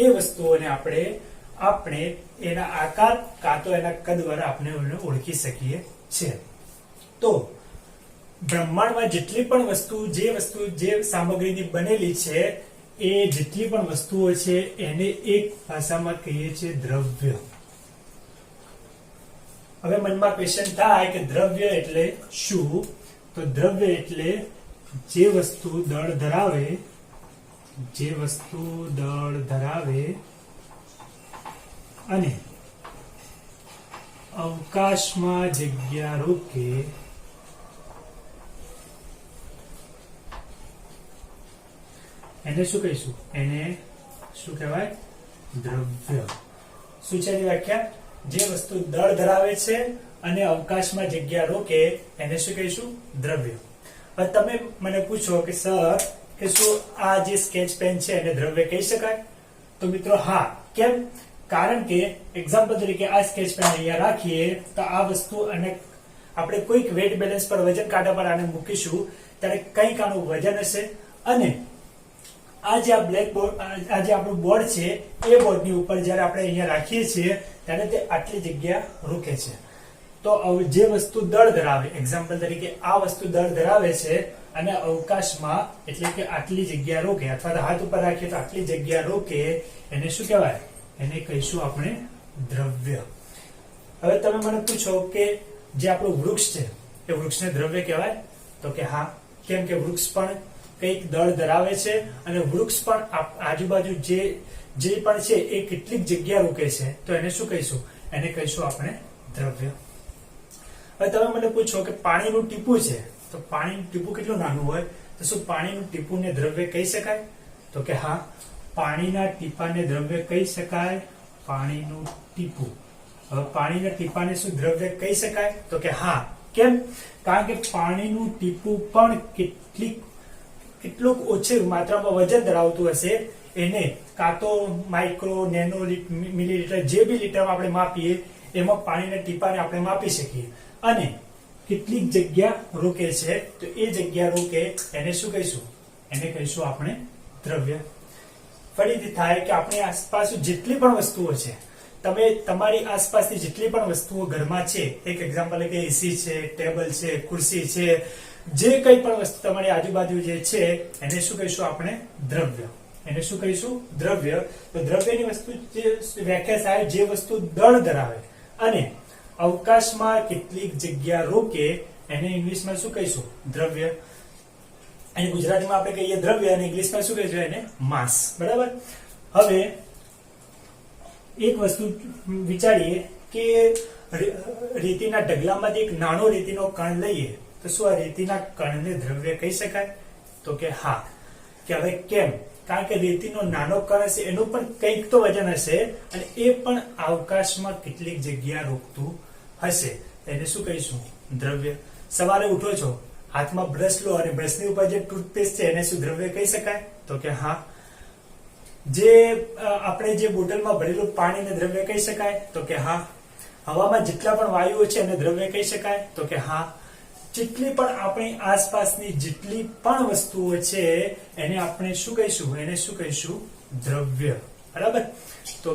એ વસ્તુઓને આપણે એના આકાર કાં તો એના કદ દ્વારા આપણે એને ઓળખી શકીએ છીએ. તો બ્રહ્માંડમાં જેટલી પણ વસ્તુ જે સામગ્રીની બનેલી છે એ જેટલી પણ વસ્તુઓ છે એને એક ભાષામાં કહીએ છીએ દ્રવ્ય. હવે મનમાં ક્વેશ્ચન થાય કે દ્રવ્ય એટલે શું? તો દ્રવ્ય એટલે જે વસ્તુ દળ ધરાવે અને અવકાશમાં જગ્યા રોકે એને શું કહીશું? એને શું કહેવાય? દ્રવ્ય. શું છે એની વ્યાખ્યા? જે વસ્તુ દળ ધરાવે છે અને અવકાશમાં જગ્યા રોકે એને શું કહીશું? દ્રવ્ય. હવે તમે મને પૂછો કે સર કે શું આ જે સ્કેચ પેન છે એને દ્રવ્ય કહી શકાય? તો મિત્રો હા. કેમ? કારણ કે એક્ઝામ્પલ તરીકે આ સ્કેચ પેન અહીંયા રાખીએ તો આ વસ્તુ અને આપણે કોઈક વેટ બેલેન્સ પર વજન કાંટા પર આને મૂકીશું ત્યારે કંઈક આનું વજન હશે અને આ જે આ બ્લેક બોર્ડ આ જે આપણું બોર્ડ છે એ બોર્ડની ઉપર જ્યારે આપણે અહીંયા રાખીએ છીએ ત્યારે તે આટલી જગ્યા રોકે છે. તો જે વસ્તુ દળ ધરાવે એક્ઝામ્પલ તરીકે આ વસ્તુ દળ ધરાવે છે અને અવકાશમાં એટલે કે આટલી જગ્યા રોકે અથવા તો હાથ ઉપર રાખીએ તો આટલી જગ્યા રોકે એને શું કહેવાય? એને કહીશું આપણે દ્રવ્ય. હવે તમે મને પૂછો કે જે આપણું વૃક્ષ છે એ વૃક્ષને દ્રવ્ય કહેવાય? તો કે હા. કેમ કે વૃક્ષ પણ કંઈક દળ ધરાવે છે અને વૃક્ષ પણ આજુબાજુ જે પણ છે એ કેટલીક જગ્યા રોકે છે તો એને શું કહીશું? એને કહીશું આપણે દ્રવ્ય. હવે તમે મને પૂછો કે પાણીનું ટીપું છે તો પાણીનું ટીપું કેટલું નાનું હોય તો શું પાણીનું ટીપુંને દ્રવ્ય કહી શકાય? તો કે હા. પાણીના ટીપાને દ્રવ્ય કહી શકાય. પાણીનું ટીપું. હવે પાણીના ટીપાને શું દ્રવ્ય કહી શકાય? તો કે હા. કેમ? કારણ કે પાણીનું ટીપું પણ કેટલુંક ઓછી માત્રામાં વજન ધરાવતું હશે એને કાં તો માઇક્રો નેનો મિલીલીટર જે બી લીટરમાં આપણે માપીએ એમાં પાણીના ટીપાને આપણે માપી શકીએ અને કેટલીક જગ્યા રોકે છે તો એ જગ્યા રોકે એને શું કહીશું? એને કહીશું આપણે દ્રવ્ય. ફરીથી થાય કે આપણી આસપાસ જેટલી પણ વસ્તુઓ છે તમે તમારી આસપાસની જેટલી પણ વસ્તુઓ ઘરમાં છે એક એક્ઝામ્પલ કે એસી છે, ટેબલ છે, ખુરશી છે, જે કંઈ પણ વસ્તુ તમારી આજુબાજુ જે છે એને શું કહીશું આપણે? દ્રવ્ય. એને શું કહીશું? દ્રવ્ય. તો દ્રવ્યની વસ્તુ જે વ્યાખ્યા થાય જે વસ્તુ દળ ધરાવે અને અવકાશમાં કેટલીક જગ્યા રોકે એને ઇંગ્લિશમાં શું કહીશું? દ્રવ્ય. અને ગુજરાતીમાં આપણે કહીએ દ્રવ્ય અને ઇંગ્લિશમાં શું કહીશું? એને માસ. બરાબર. હવે એક વસ્તુ વિચારીએ કે રેતીના ઢગલામાંથી એક નાનો રેતીનો કણ લઈએ તો શું આ રેતીના કણને દ્રવ્ય કહી શકાય? તો કે હા. કે હવે કેમ? કારણ કે રેતીનો નાનો કણ હશે એનું પણ કંઈક તો વજન હશે અને એ પણ અવકાશમાં કેટલીક જગ્યા રોકતું હશે એને શું કહીશું? દ્રવ્ય. સવારે ઉઠો છો હાથમાં બ્રશ લો અને બ્રશની ઉપર જે ટૂથપેસ્ટ છે એને શું દ્રવ્ય કહી શકાય? તો કે હા. જે આપણે જે બોટલમાં ભરેલું પાણીને દ્રવ્ય કહી શકાય? તો કે હા. હવામાં જેટલા પણ વાયુઓ છે એને દ્રવ્ય કહી શકાય? તો કે હા. જેટલી પણ આપણી આસપાસની જેટલી પણ વસ્તુઓ છે એને આપણે શું કહીશું? એને શું કહીશું? દ્રવ્ય. બરાબર. તો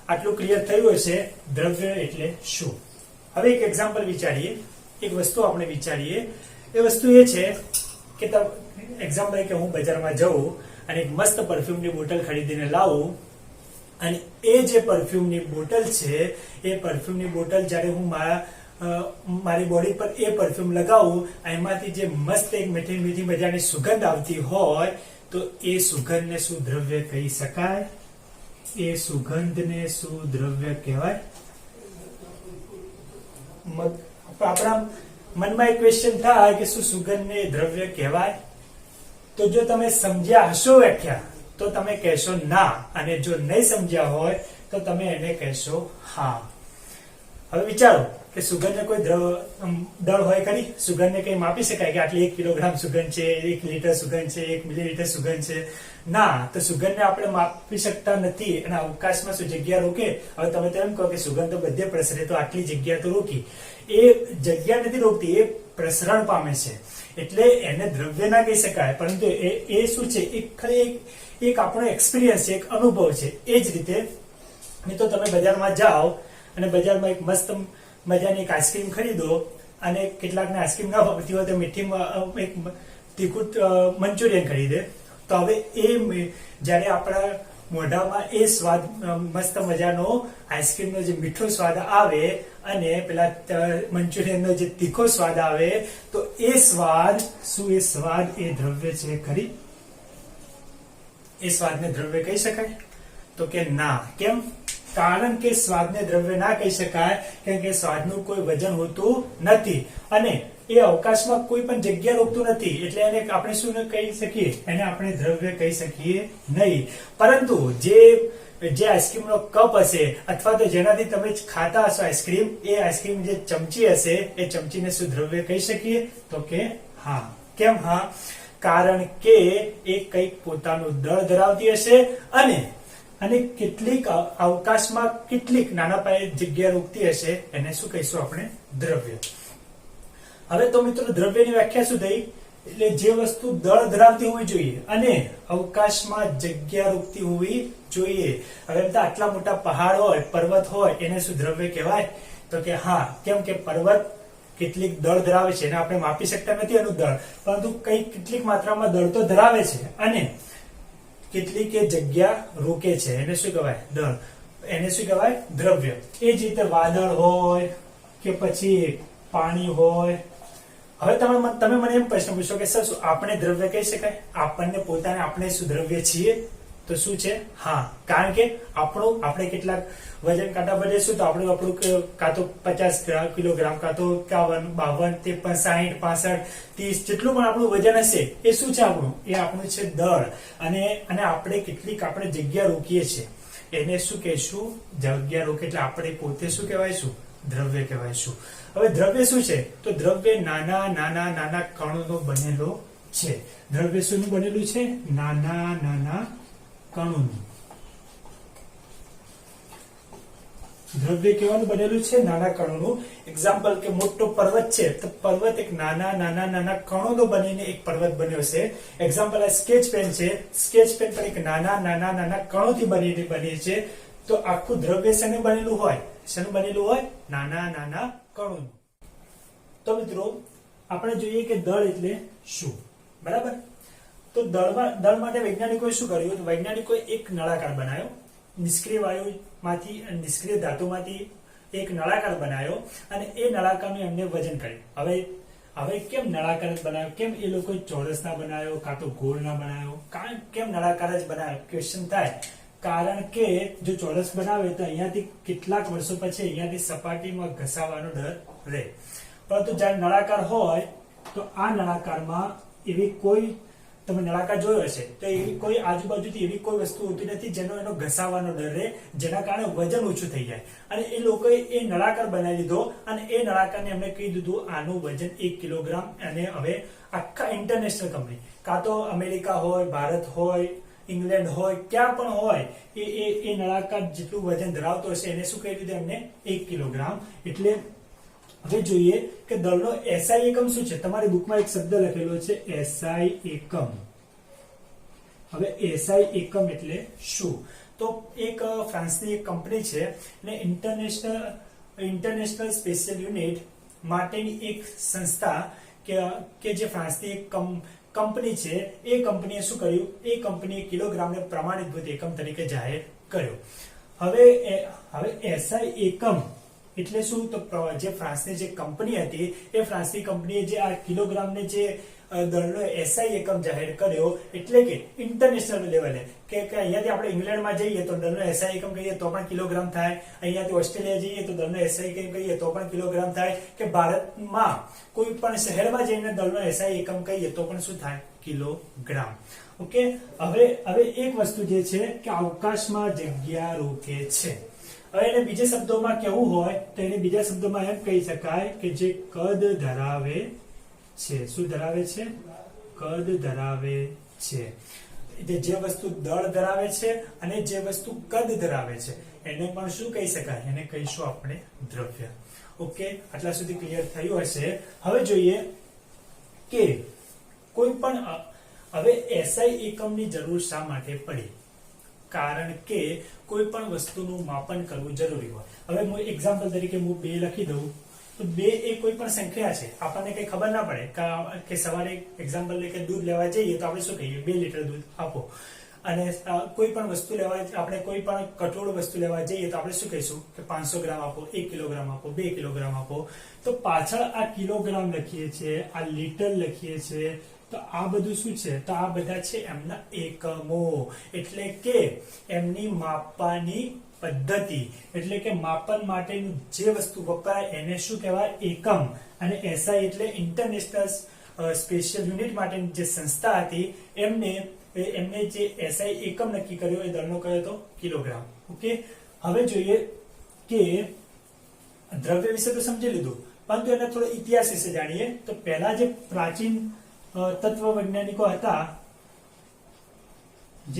આટલું ક્લિયર થયું હશે દ્રવ્ય એટલે શું. હવે એક એક્ઝામ્પલ વિચારીએ, એક વસ્તુ આપણે વિચારીએ. એ વસ્તુ એ છે કે એક્ઝામ્પલ કે હું બજારમાં જાઉં અને એક મસ્ત પરફ્યુમની બોટલ ખરીદીને લાવું અને એ જે પરફ્યુમની બોટલ છે એ પરફ્યુમની બોટલ જ્યારે હું મારી બોડી પર એ પરફ્યુમ લગાવું એમાંથી જે મસ્ત એક મીઠી મીઠી મજાની સુગંધ આવતી હોય તો એ સુગંધને શું દ્રવ્ય કહી શકાય? એ સુગંધને શું દ્રવ્ય કહેવાય? આપણા મનમાં એક ક્વેશ્ચન થાય કે શું સુગંધને દ્રવ્ય કહેવાય? તો જો તમે સમજ્યા હશો વ્યાખ્યા તો તમે કહેશો ના અને જો નહીં સમજ્યા હોય તો તમે એને કહેશો હા. હવે વિચારો કે સુગંધને કોઈ દળ હોય ખરી? સુગંધને કઈ માપી શકાય કે આટલી 1 કિલોગ્રામ સુગંધ છે, 1 લિટર સુગંધ છે, 1 મિલીલીટર સુગંધ છે? ના, તો સુગંધને આપણે માપી શકતા નથી અને અવકાશમાં શું જગ્યા રોકે? હવે તમે તો એમ કહો કે સુગંધ તો બધે પ્રસરે, તો આટલી જગ્યા તો રોકી. એ જગ્યા નથી રોકતી, એ પ્રસરણ પામે છે, એટલે એને દ્રવ્ય ના કહી શકાય. પરંતુ એ શું છે? એક આપણો એક્સપિરિયન્સ છે, એક અનુભવ છે. એ જ રીતે તો તમે બજારમાં જાઓ અને બજારમાં એક મસ્ત મજાની એક આઈસ્ક્રીમ ખરીદો અને કેટલાકને આઈસ્ક્રીમ ના ભાવતી હોય તો મીઠી એક તીખું મંચુરિયન ખરીદે. તો હવે જ્યારે આપણા મોઢામાં એ સ્વાદ મસ્ત મજાનો આઈસ્ક્રીમનો જે મીઠો સ્વાદ આવે અને પેલા મંચુરિયનનો જે તીખો સ્વાદ આવે, તો એ સ્વાદ શું? એ સ્વાદ એ દ્રવ્ય છે ખરી? એ સ્વાદને દ્રવ્ય કહી શકાય? તો કે ના. કેમ? કારણ કે સ્વાદને દ્રવ્ય ના કહી શકાય, કેમ કે સ્વાદનું કોઈ વજન હોતું નથી અને એ અવકાશમાં કોઈ પણ જગ્યા રોકતું નથી, એટલે એને આપણે શું કહી શકીએ? એને આપણે દ્રવ્ય કહી શકીએ નહીં. પરંતુ જે આઈસ્ક્રીમનો કપ હશે અથવા તો જેનાથી તમે ખાતા હશો આઈસ્ક્રીમ, એ આઈસ્ક્રીમ જે ચમચી હશે, એ ચમચીને શું દ્રવ્ય કહી શકીએ? તો કે હા. કેમ હા? કારણ કે એ કંઈક પોતાનું દળ ધરાવતી હશે અને કેટલીક અવકાશમાં કેટલીક નાના પાયે જગ્યા રોકતી હશે, એને શું કહીશું આપણે? દ્રવ્ય. હવે તો મિત્રો દ્રવ્યની વ્યાખ્યા શું થઈ? એટલે જે વસ્તુ દળ ધરાવતી હોવી જોઈએ અને અવકાશમાં જગ્યા રોકતી હોવી જોઈએ. હવે આટલા મોટા પહાડ હોય, પર્વત હોય, એને શું દ્રવ્ય કહેવાય? તો કે હા. કેમ કે પર્વત કેટલીક દળ ધરાવે છે, એને આપણે માપી શકતા નથી એનું દળ, પરંતુ કેટલીક માત્રામાં દળ તો ધરાવે છે અને કેટલીક એ જગ્યા રોકે છે, એને શું કહેવાય? દળ. એને શું કહેવાય? દ્રવ્ય. એ જ રીતે વાદળ હોય કે પછી પાણી હોય. હવે તમે મને એમ પ્રશ્ન પૂછો કે સર શું આપણે દ્રવ્ય કહી શકાય? આપણને પોતાને આપણે શું દ્રવ્ય છીએ? તો શું છે? હા. કારણ કે આપણે કેટલાક વજન કાંટા બદલીશું તો આપણું કાં તો 50 કિલોગ્રામ, કાં તો 51, 52, 53, 65, 30 જેટલું પણ આપણું વજન હશે, એ શું છે આપણું? એ આપણું છે દળ. અને આપણે કેટલીક આપણે જગ્યા રોકીએ છીએ, એને શું કહેશું? જગ્યા રોકે. એટલે આપણે પોતે શું કહેવાયશું? દ્રવ્ય કહેવાયશું. હવે દ્રવ્ય શું છે? તો દ્રવ્ય નાના કણોનો બનેલો છે. દ્રવ્ય શું બનેલું છે? નાના કણોનું. દ્રવ્ય કેવાનું બનેલું છે? નાના કણોનું. એક્ઝામ્પલ કે મોટો પર્વત છે, તો પર્વત એક નાના કણોનો બનીને એક પર્વત બન્યો છે. એક્ઝામ્પલ આ સ્કેચ પેન છે, સ્કેચ પેન પણ એક નાના કણોથી બની છે. તો આખું દ્રવ્ય શેનું બનેલું હોય? શેનું બનેલું હોય? નાના કણોનું. તો મિત્રો આપણે જોઈએ કે દળ એટલે શું, બરાબર? તો દળ માટે વૈજ્ઞાનિકોએ શું કર્યું? તો વૈજ્ઞાનિકોએ એક નળાકાર બનાવ્યો, નિષ્ક્રિય વાયુમાંથી અને નિષ્ક્રિય ધાતુમાંથી એક નળાકાર બનાવ્યો અને એ નળાકારનું એમને વજન કર્યું. હવે કેમ નળાકાર જ બનાવ્યો? કેમ એ લોકોએ ચોરસ ના બનાવ્યો, કાં તો ગોળ ના બનાવ્યો? કેમ નળાકાર જ બનાવ્યો? ક્વેશ્ચન થાય. કારણ કે જો ચોરસ બનાવે તો અહીંયાથી કેટલાક વર્ષો પછી અહીંયાથી સપાટીમાં ઘસાવાનો ડર રહે. પરંતુ જ્યારે નળાકાર હોય તો આ નળાકારમાં એવી કોઈ, તમે નળાકાર જોયો હશે તો એવી કોઈ આજુબાજુથી એવી કોઈ વસ્તુ હોતી નથી જેનો એનો ઘસાવાનો ડર રહે, જેના કારણે વજન ઓછું થઈ જાય. અને એ લોકોએ એ નળાકાર બનાવી દીધો અને એ નળાકારને એમને કહી દીધું આનું વજન 1 કિલોગ્રામ. અને હવે આખા ઇન્ટરનેશનલ કંપની, કાં તો અમેરિકા હોય, ભારત હોય, ઇંગ્લેન્ડ હોય, ક્યાં પણ હોય, એ નળાકાર જેટલું વજન ધરાવતો હશે એને શું કહી દીધું એમને? 1 કિલોગ્રામ. એટલે હવે જોઈએ કે દળનો એસઆઈ એકમ શું છે? તમારી બુકમાં એક શબ્દ લખેલો છે એસઆઈ એકમ. હવે એસઆઈ એકમ એટલે શું? તો એક ફ્રાન્સની એક કંપની છે ને ઇન્ટરનેશનલ સ્પેશિયલ યુનિટ માટેની એક સંસ્થા કે જે ફ્રાન્સની એક કંપની છે, એ કંપનીએ શું કર્યું? એ કંપનીએ કિલોગ્રામને પ્રમાણિત એકમ તરીકે જાહેર કર્યો. હવે એસઆઈ એકમ એટલે શું? તો જે ફ્રાન્સની જે કંપની હતી, એ ફ્રાન્સની કંપનીએ જે આ કિલોગ્રામને જે દળનો એસઆઈ એકમ જાહેર કર્યો, એટલે કે ઇન્ટરનેશનલ લેવલે કે અહીંયાથી આપણે ઇંગ્લેન્ડમાં જઈએ તો દળનો એસઆઈ એકમ કહીએ તો પણ કિલોગ્રામ થાય, અહીંયાથી ઓસ્ટ્રેલિયા જઈએ તો દળનો એસઆઈ એકમ કહીએ તો પણ કિલોગ્રામ થાય, કે ભારતમાં કોઈ પણ શહેરમાં જઈને દળનો એસઆઈ એકમ કહીએ તો પણ શું થાય? કિલોગ્રામ. ઓકે. હવે એક વસ્તુ જે છે કે અવકાશમાં જગ્યા રોકે છે. હવે એને બીજા શબ્દોમાં કેવું હોય તો એને બીજા શબ્દોમાં એમ કહી શકાય કે જે કદ ધરાવે છે. શું ધરાવે છે? કદ ધરાવે છે. જે વસ્તુ દળ ધરાવે છે અને જે વસ્તુ કદ ધરાવે છે એને પણ શું કહી શકાય? એને કહીશું આપણે દ્રવ્ય. ઓકે, આટલા સુધી ક્લિયર થયું હશે. હવે જોઈએ કે કોઈ પણ હવે SI એકમની જરૂર શા માટે પડી? કારણ કે કોઈ પણ વસ્તુનું માપન કરવું જરૂરી હોય. હવે હું એક્ઝામ્પલ તરીકે હું 2 લખી દઉં તો 2 એ કોઈ પણ સંખ્યા છે, આપણને કઈ ખબર ના પડે કે સવારે એક્ઝામ્પલ લે કે દૂધ લેવા જઈએ તો આપણે શું કહીએ? 2 લીટર દૂધ આપો. અને કોઈ પણ વસ્તુ લેવા, આપણે કોઈ પણ કઠોળ વસ્તુ લેવા જઈએ તો આપણે શું કહીશું કે 500 ગ્રામ આપો, 1 કિલોગ્રામ આપો, 2 કિલોગ્રામ આપો. તો પાછળ આ કિલોગ્રામ લખીએ છીએ, આ લીટર લખીએ છીએ, તો આ બધું શું છે? તો આ બધા છે એમના એકમો, એટલે કે એમની માપવાની પદ્ધતિ, એટલે કે માપન માટેનું જે વસ્તુ વપરાય એને શું કહેવાય? એકમ. અને SI એટલે ઇન્ટરનેશનલ સ્પેશિયલ યુનિટ માટેની જે સંસ્થા હતી એમને જે SI એકમ નક્કી કર્યો એ દળનો કયો હતો? કિલોગ્રામ. ઓકે, હવે જોઈએ કે દ્રવ્ય વિશે તો સમજી લીધું, પરંતુ એના થોડો ઇતિહાસ વિશે જાણીએ. તો પહેલા જે પ્રાચીન તત્વ વૈજ્ઞાનિકો હતા, એ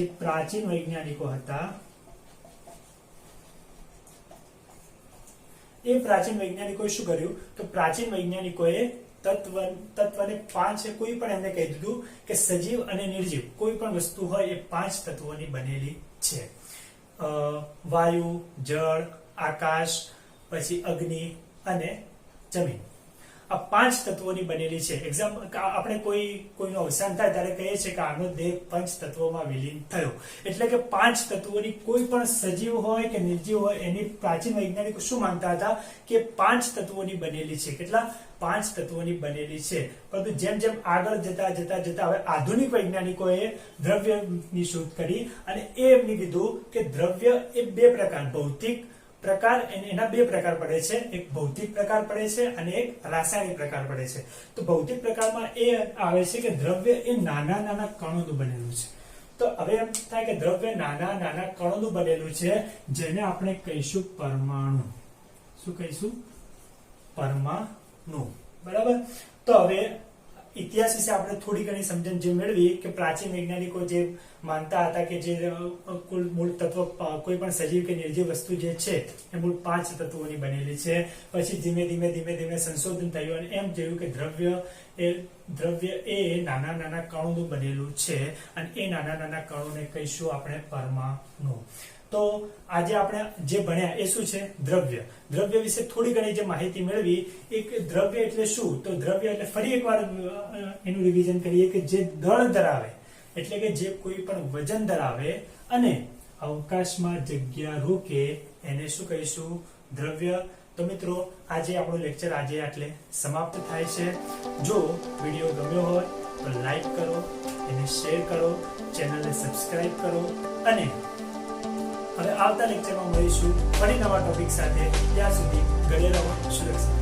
પ્રાચીન વૈજ્ઞાનિકોએ શું કર્યું? તો પ્રાચીન વૈજ્ઞાનિકોએ તત્વને 5 કોઈ પણ એમને કહી દીધું કે સજીવ અને નિર્જીવ કોઈ પણ વસ્તુ હોય એ 5 તત્વોની બનેલી છે. વાયુ, જળ, આકાશ, પછી અગ્નિ અને જમીન. આ 5 તત્વોની બનેલી છે. એક્ઝામ્પલ, આપણે કોઈનું અવસાન થાય ત્યારે કહીએ છીએ કે આનો દેહ 5 તત્વોમાં વિલીન થયો. એટલે કે 5 તત્વોની કોઈ પણ સજીવ હોય કે નિર્જીવ હોય એની પ્રાચીન વૈજ્ઞાનિકો શું માનતા હતા? કે 5 તત્વોની બનેલી છે. કેટલા? 5 તત્વોની બનેલી છે. પરંતુ જેમ જેમ આગળ જતા હવે આધુનિક વૈજ્ઞાનિકોએ દ્રવ્યની શોધ કરી અને એમને કીધું કે દ્રવ્ય એ 2 પ્રકાર, ભૌતિક પ્રકાર, એના 2 પ્રકાર પડે છે. એક ભૌતિક પ્રકાર પડે છે અને એક રાસાયણિક પ્રકાર પડે છે. તો ભૌતિક પ્રકારમાં એ આવે છે કે દ્રવ્ય એ નાના નાના કણોનું બનેલું છે. તો હવે એમ થાય કે દ્રવ્ય નાના નાના કણોનું બનેલું છે, જેને આપણે કહીશું પરમાણુ. શું કહીશું? પરમાણુ. બરાબર. તો હવે ઇતિહાસ વિશે આપણે થોડી ઘણી સમજણ જે મેળવી કે પ્રાચીન વૈજ્ઞાનિકો જે માનતા હતા કે જે કુલ મૂળ તત્વ કોઈ પણ સજીવ કે નિર્જીવ વસ્તુ જે છે એ મૂળ 5 તત્વોની બનેલી છે. પછી ધીમે ધીમે સંશોધન થયું અને એમ જોયું કે દ્રવ્ય એ નાના નાના કણોનું બનેલું છે અને એ નાના નાના કણોને કહીશું આપણે પરમાણુ. તો આજે આપણે જે ભણ્યા એ શું છે? દ્રવ્ય. દ્રવ્ય વિશે થોડી ઘણી જે માહિતી મેળવી. એક દ્રવ્ય એટલે શું? તો દ્રવ્ય એટલે ફરી એકવાર એનું રિવિઝન કરીએ કે જે દળ ધરાવે, એટલે કે જે કોઈ પણ વજન ધરાવે અને અવકાશમાં જગ્યા રોકે એને શું કહીશું? દ્રવ્ય. તો મિત્રો આજે આપણો લેક્ચર આટલે સમાપ્ત થાય છે. જો વિડીયો ગમ્યો હોય તો લાઈક કરો, એને શેર કરો, ચેનલને સબસ્ક્રાઇબ કરો અને હવે આવતા લેક્ચરમાં મળીશું ફરી નવા ટોપિક સાથે. ત્યાં સુધી ઘરે રહો, સુરક્ષિત.